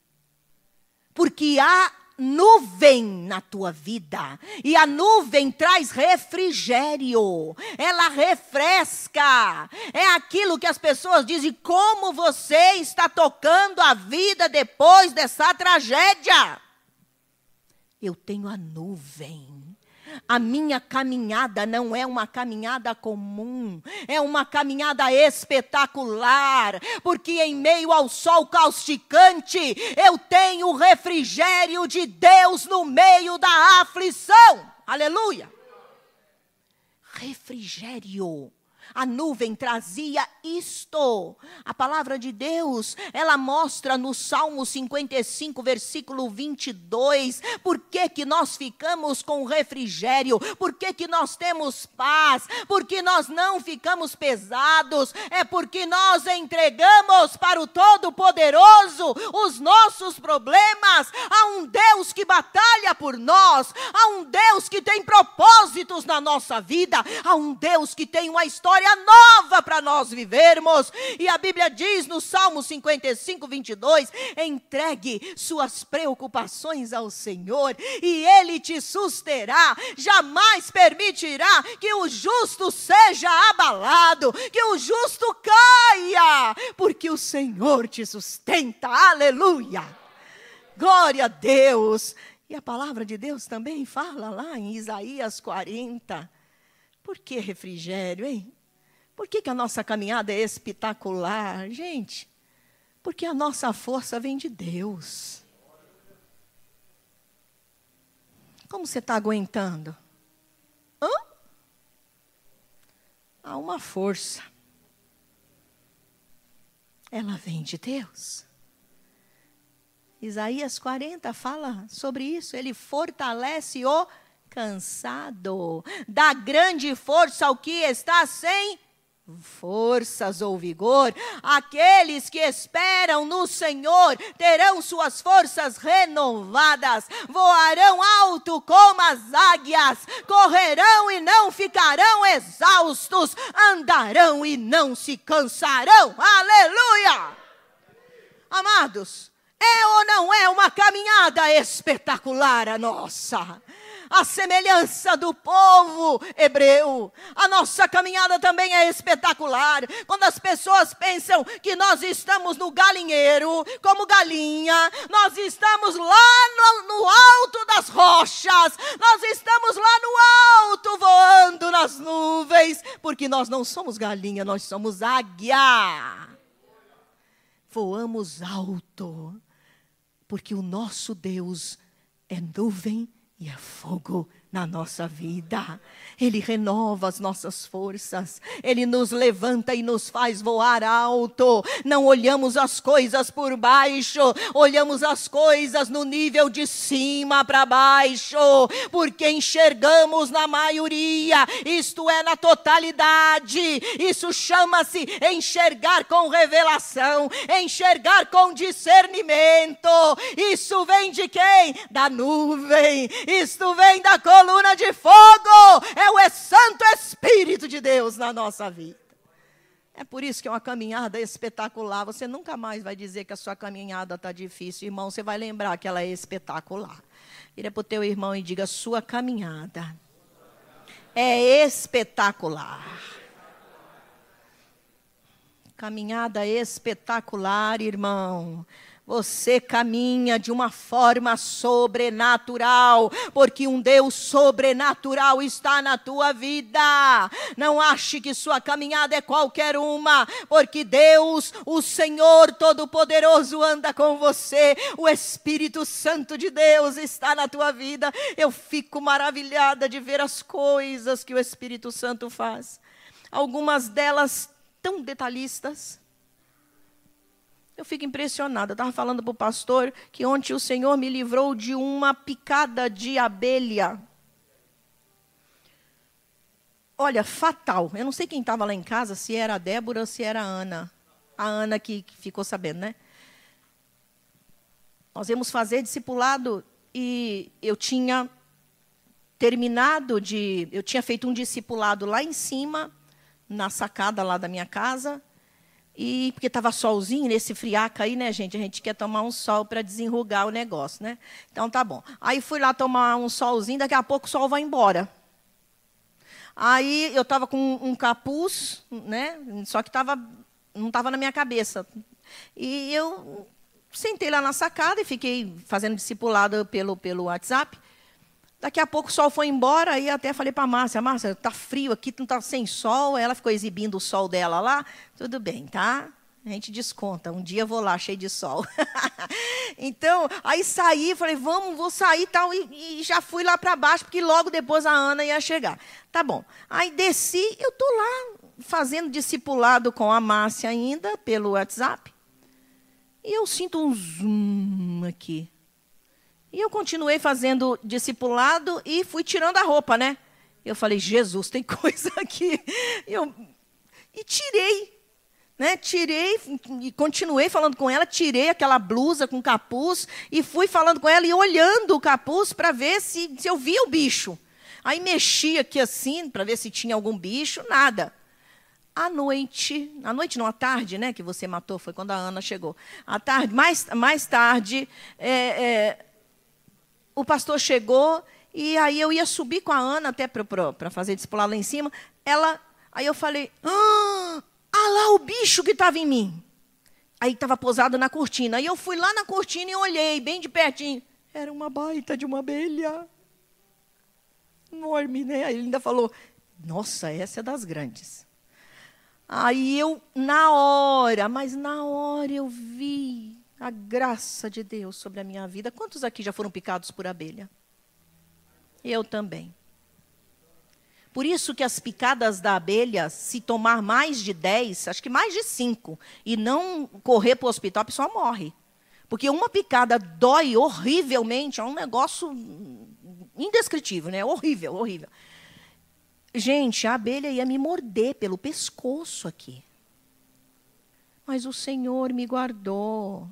Porque há nuvem na tua vida, e a nuvem traz refrigério, ela refresca, é aquilo que as pessoas dizem, como você está tocando a vida depois dessa tragédia. Eu tenho a nuvem. A minha caminhada não é uma caminhada comum, é uma caminhada espetacular, porque em meio ao sol causticante, eu tenho o refrigério de Deus no meio da aflição. Aleluia! Refrigério. A nuvem trazia isto. A palavra de Deus, ela mostra no Salmo 55, versículo 22, por que nós ficamos com refrigério, por que nós temos paz, porque nós não ficamos pesados, é porque nós entregamos para o Todo-Poderoso os nossos problemas. Há um Deus que batalha por nós, há um Deus que tem propósitos na nossa vida, há um Deus que tem uma história nova para nós vivermos. E a Bíblia diz no Salmo 55, 22, entregue suas preocupações ao Senhor e Ele te susterá, jamais permitirá que o justo seja abalado, que o justo caia, porque o Senhor te sustenta. Aleluia! glória a Deus. E a palavra de Deus também fala lá em Isaías 40. Por que refrigério, hein? Por que a nossa caminhada é espetacular? Gente, porque a nossa força vem de Deus. Como você está aguentando? Há uma força. Ela vem de Deus. Isaías 40 fala sobre isso. Ele fortalece o cansado. Dá grande força ao que está sem forças ou vigor. Aqueles que esperam no Senhor terão suas forças renovadas, voarão alto como as águias, correrão e não ficarão exaustos, andarão e não se cansarão. Aleluia! Amados, é ou não é uma caminhada espetacular a nossa? A semelhança do povo hebreu, a nossa caminhada também é espetacular. Quando as pessoas pensam que nós estamos no galinheiro, como galinha, nós estamos lá no alto das rochas, nós estamos lá no alto voando nas nuvens, porque nós não somos galinha, nós somos águia. Voamos alto, porque o nosso Deus é nuvem e é fogo na nossa vida. Ele renova as nossas forças. Ele nos levanta e nos faz voar alto. Não olhamos as coisas por baixo. Olhamos as coisas no nível de cima para baixo. Porque enxergamos na maioria. Isto é, na totalidade. Isso chama-se enxergar com revelação. Enxergar com discernimento. Isso vem de quem? Da nuvem. Isto vem da coluna de fogo, é o Santo Espírito de Deus na nossa vida. É por isso que é uma caminhada espetacular. Você nunca mais vai dizer que a sua caminhada está difícil, irmão. Você vai lembrar que ela é espetacular. Vira para o teu irmão e diga: sua caminhada é espetacular. Caminhada espetacular, irmão. Você caminha de uma forma sobrenatural, porque um Deus sobrenatural está na tua vida. Não ache que sua caminhada é qualquer uma, porque Deus, o Senhor Todo-Poderoso, anda com você. O Espírito Santo de Deus está na tua vida. Eu fico maravilhada de ver as coisas que o Espírito Santo faz. Algumas delas tão detalhistas. Eu fico impressionada. Eu estava falando para o pastor que ontem o Senhor me livrou de uma picada de abelha. Olha, fatal. Eu não sei quem estava lá em casa, se era a Débora ou se era a Ana. A Ana que ficou sabendo, né? Nós íamos fazer discipulado e eu tinha eu tinha feito um discipulado lá em cima, na sacada lá da minha casa. E porque estava solzinho, nesse friaca aí, né, gente? A gente quer tomar um sol para desenrugar o negócio, né? Então, tá bom. Aí fui lá tomar um solzinho, daqui a pouco o sol vai embora. Aí eu estava com um capuz, né? Só que não estava na minha cabeça. E eu sentei lá na sacada e fiquei fazendo discipulado pelo WhatsApp. Daqui a pouco o sol foi embora, aí até falei para a Márcia: Márcia, está frio aqui, não está sem sol. Ela ficou exibindo o sol dela lá. Tudo bem, tá? A gente desconta. Um dia eu vou lá, cheio de sol. Então, aí saí, falei: vou sair e tal. E já fui lá para baixo, porque logo depois a Ana ia chegar. Tá bom. Aí desci, eu estou lá fazendo discipulado com a Márcia ainda, pelo WhatsApp. E eu sinto um zoom aqui. E eu continuei fazendo discipulado e fui tirando a roupa, né? Eu falei: Jesus, tem coisa aqui. E tirei, né? Tirei e continuei falando com ela, tirei aquela blusa com capuz e fui falando com ela e olhando o capuz para ver se eu via o bicho. Aí mexi aqui assim, para ver se tinha algum bicho, nada. À noite não, à tarde, né, que você matou, foi quando a Ana chegou. À tarde, mais tarde, o pastor chegou e aí eu ia subir com a Ana até para fazer discipulado lá em cima. Aí eu falei: lá o bicho que estava em mim. Aí estava posado na cortina. Aí eu fui lá na cortina e olhei bem de pertinho. Era uma baita de uma abelha. Enorme, né? Aí ele ainda falou, nossa, essa é das grandes. Aí eu, na hora eu vi a graça de Deus sobre a minha vida. Quantos aqui já foram picados por abelha? Eu também. Por isso que as picadas da abelha, se tomar mais de 10, acho que mais de 5, e não correr para o hospital, a pessoa morre. Porque uma picada dói horrivelmente, é um negócio indescritível, né? Horrível, horrível. Gente, a abelha ia me morder pelo pescoço aqui. Mas o Senhor me guardou.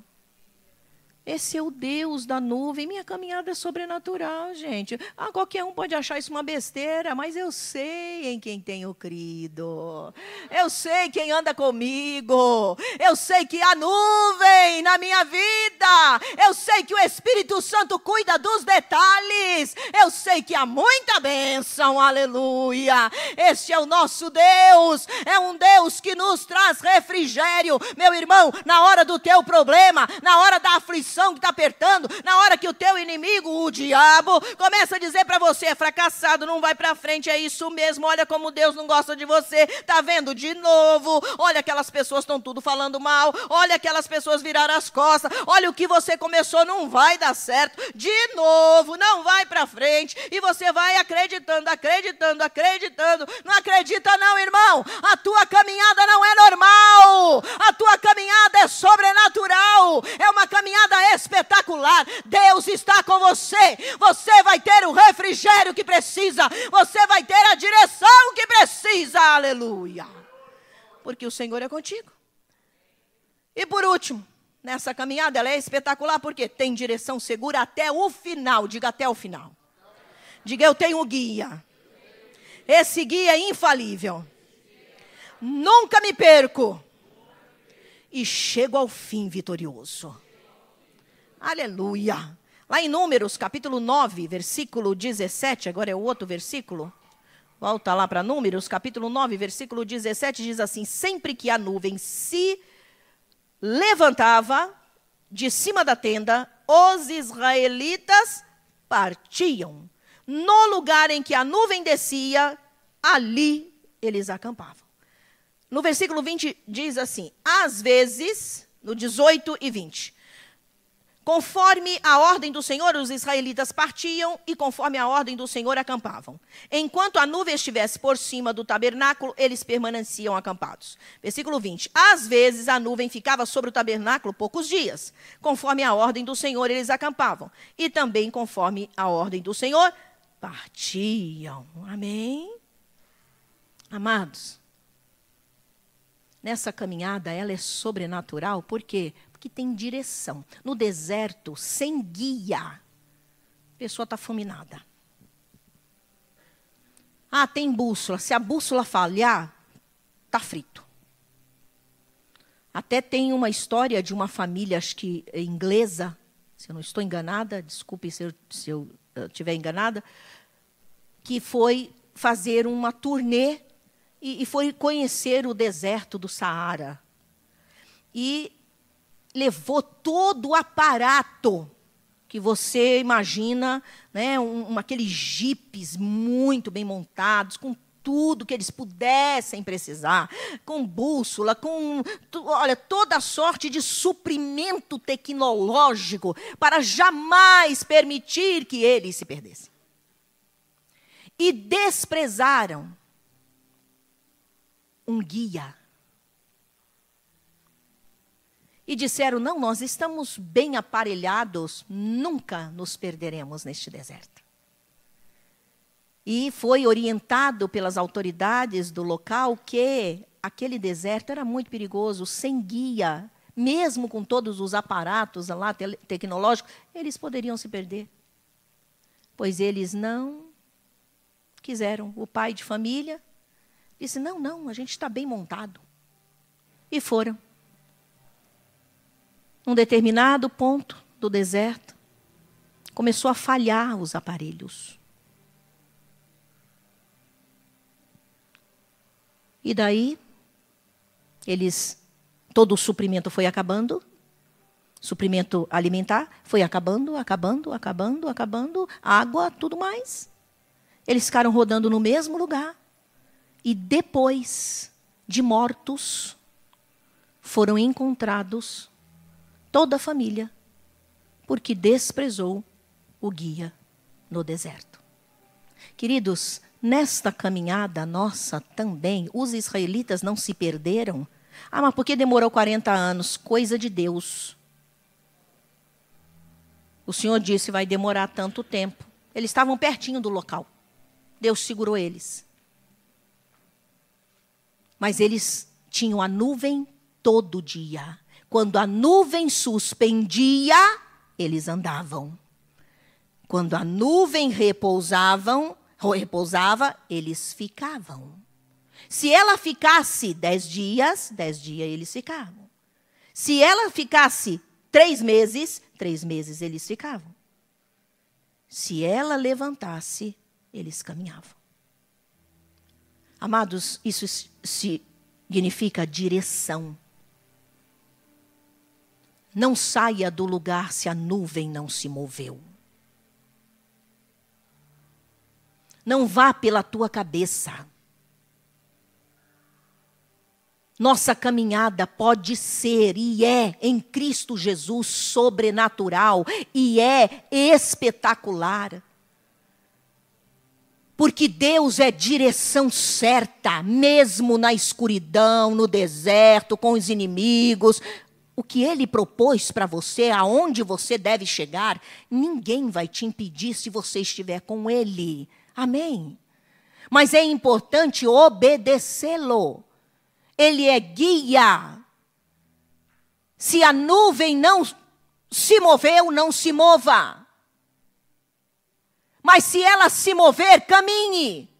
Esse é o Deus da nuvem. Minha caminhada é sobrenatural, gente. Qualquer um pode achar isso uma besteira, mas eu sei em quem tenho crido. Eu sei quem anda comigo. Eu sei que há nuvem na minha vida. Eu sei que o Espírito Santo cuida dos detalhes. Eu sei que há muita bênção, aleluia. Este é o nosso Deus. É um Deus que nos traz refrigério. Meu irmão, na hora do teu problema, na hora da aflição, que está apertando, na hora que o teu inimigo, o diabo, começa a dizer para você, é fracassado, não vai para frente, é isso mesmo, olha como Deus não gosta de você, tá vendo de novo, olha aquelas pessoas estão tudo falando mal, olha aquelas pessoas viraram as costas, olha o que você começou, não vai dar certo, de novo, não vai para frente, e você vai acreditando, não acredita não, irmão, a tua caminhada não é normal, a tua caminhada é sobrenatural, é uma caminhada espetacular. Deus está com você. Você vai ter o refrigério que precisa. Você vai ter a direção que precisa. Aleluia. Porque o Senhor é contigo. E por último, nessa caminhada ela é espetacular porque tem direção segura até o final. Diga até o final. Diga eu tenho um guia. Esse guia é infalível. Nunca me perco. E chego ao fim vitorioso. Aleluia. Lá em Números, capítulo 9, versículo 17, agora é o outro versículo. Volta lá para Números, capítulo 9, versículo 17, diz assim, sempre que a nuvem se levantava de cima da tenda, os israelitas partiam. No lugar em que a nuvem descia, ali eles acampavam. No versículo 20 diz assim, às vezes, no 18 e 20, conforme a ordem do Senhor, os israelitas partiam e conforme a ordem do Senhor acampavam. Enquanto a nuvem estivesse por cima do tabernáculo, eles permaneciam acampados. Versículo 20. Às vezes a nuvem ficava sobre o tabernáculo poucos dias. Conforme a ordem do Senhor, eles acampavam. E também conforme a ordem do Senhor, partiam. Amém? Amados, nessa caminhada ela é sobrenatural, por quê? Que tem direção. No deserto, sem guia, a pessoa está fulminada. Tem bússola. Se a bússola falhar, está frito. Até tem uma história de uma família, acho que inglesa, se eu não estou enganada, desculpe se eu estiver enganada, que foi fazer uma turnê e foi conhecer o deserto do Saara. E levou todo o aparato que você imagina, né, aqueles jipes muito bem montados, com tudo que eles pudessem precisar, com bússola, com toda sorte de suprimento tecnológico para jamais permitir que eles se perdessem. E desprezaram um guia. E disseram, não, nós estamos bem aparelhados, nunca nos perderemos neste deserto. E foi orientado pelas autoridades do local que aquele deserto era muito perigoso, sem guia, mesmo com todos os aparatos lá tecnológicos, eles poderiam se perder. Pois eles não quiseram. O pai de família disse, não, a gente está bem montado. E foram. Num determinado ponto do deserto, começou a falhar os aparelhos. E daí, todo o suprimento foi acabando. Suprimento alimentar foi acabando. Água, tudo mais. Eles ficaram rodando no mesmo lugar. E depois de mortos, foram encontrados toda a família, porque desprezou o guia no deserto. Queridos, nesta caminhada nossa também, os israelitas não se perderam. Ah, mas por que demorou 40 anos? Coisa de Deus. O Senhor disse, vai demorar tanto tempo. Eles estavam pertinho do local. Deus segurou eles. Mas eles tinham a nuvem todo dia. Quando a nuvem suspendia, eles andavam. Quando a nuvem repousava, eles ficavam. Se ela ficasse 10 dias, 10 dias eles ficavam. Se ela ficasse 3 meses, 3 meses eles ficavam. Se ela levantasse, eles caminhavam. Amados, isso significa direção. Não saia do lugar se a nuvem não se moveu. Não vá pela tua cabeça. Nossa caminhada pode ser e é em Cristo Jesus sobrenatural e é espetacular. Porque Deus é direção certa, mesmo na escuridão, no deserto, com os inimigos. O que Ele propôs para você, aonde você deve chegar, ninguém vai te impedir se você estiver com Ele. Amém? Mas é importante obedecê-lo. Ele é guia. Se a nuvem não se moveu, não se mova. Mas se ela se mover, caminhe.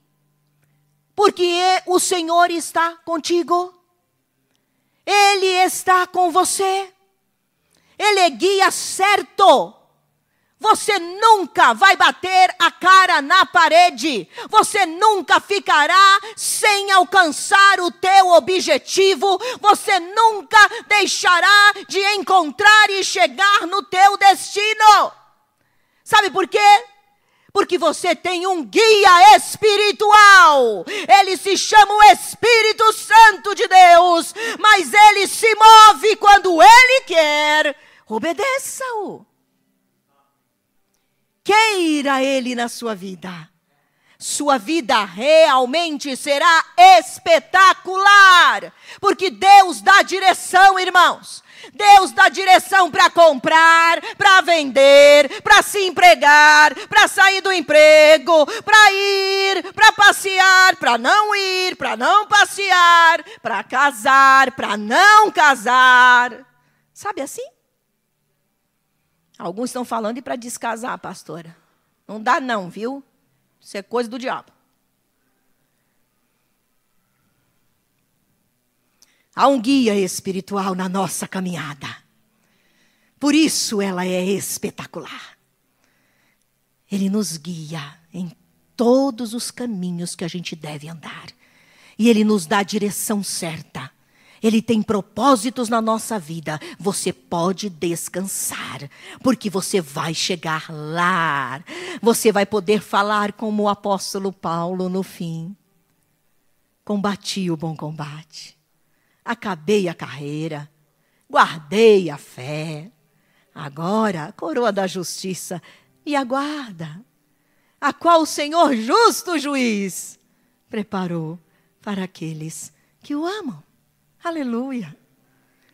Porque o Senhor está contigo. Ele está com você. Ele é guia certo. Você nunca vai bater a cara na parede. Você nunca ficará sem alcançar o teu objetivo. Você nunca deixará de encontrar e chegar no teu destino. Sabe por quê? Porque você tem um guia espiritual. Ele se chama o Espírito Santo de Deus. Mas ele se move quando ele quer. Obedeça-o. Queira ele na sua vida. Sua vida realmente será espetacular. Porque Deus dá direção, irmãos. Deus dá direção para comprar, para vender, para se empregar, para sair do emprego, para ir, para passear, para não ir, para não passear, para casar, para não casar. Sabe assim? Alguns estão falando e para descasar, pastora. Não dá não, viu? Isso é coisa do diabo. Há um guia espiritual na nossa caminhada. Por isso ela é espetacular. Ele nos guia em todos os caminhos que a gente deve andar. E Ele nos dá a direção certa. Ele tem propósitos na nossa vida. Você pode descansar, porque você vai chegar lá. Você vai poder falar como o apóstolo Paulo no fim. Combati o bom combate. Acabei a carreira, guardei a fé. Agora a coroa da justiça me aguarda, a qual o Senhor justo juiz preparou para aqueles que o amam. Aleluia.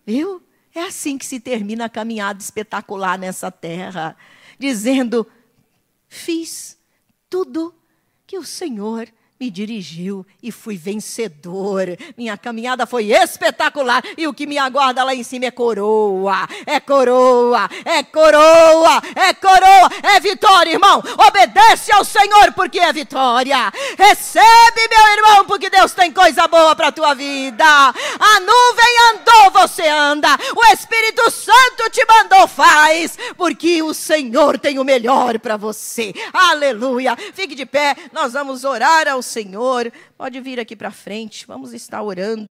Viu? É assim que se termina a caminhada espetacular nessa terra, dizendo, fiz tudo que o Senhor me dirigiu e fui vencedor. Minha caminhada foi espetacular. E o que me aguarda lá em cima é coroa. É coroa, é coroa, é coroa. É vitória, irmão. Obedece ao Senhor porque é vitória. Recebe, meu irmão, porque Deus tem coisa boa para a tua vida. A nuvem andou, você anda. O Espírito Santo te mandou, faz. Porque o Senhor tem o melhor para você. Aleluia. Fique de pé, nós vamos orar ao Senhor. Pode vir aqui para frente, vamos estar orando.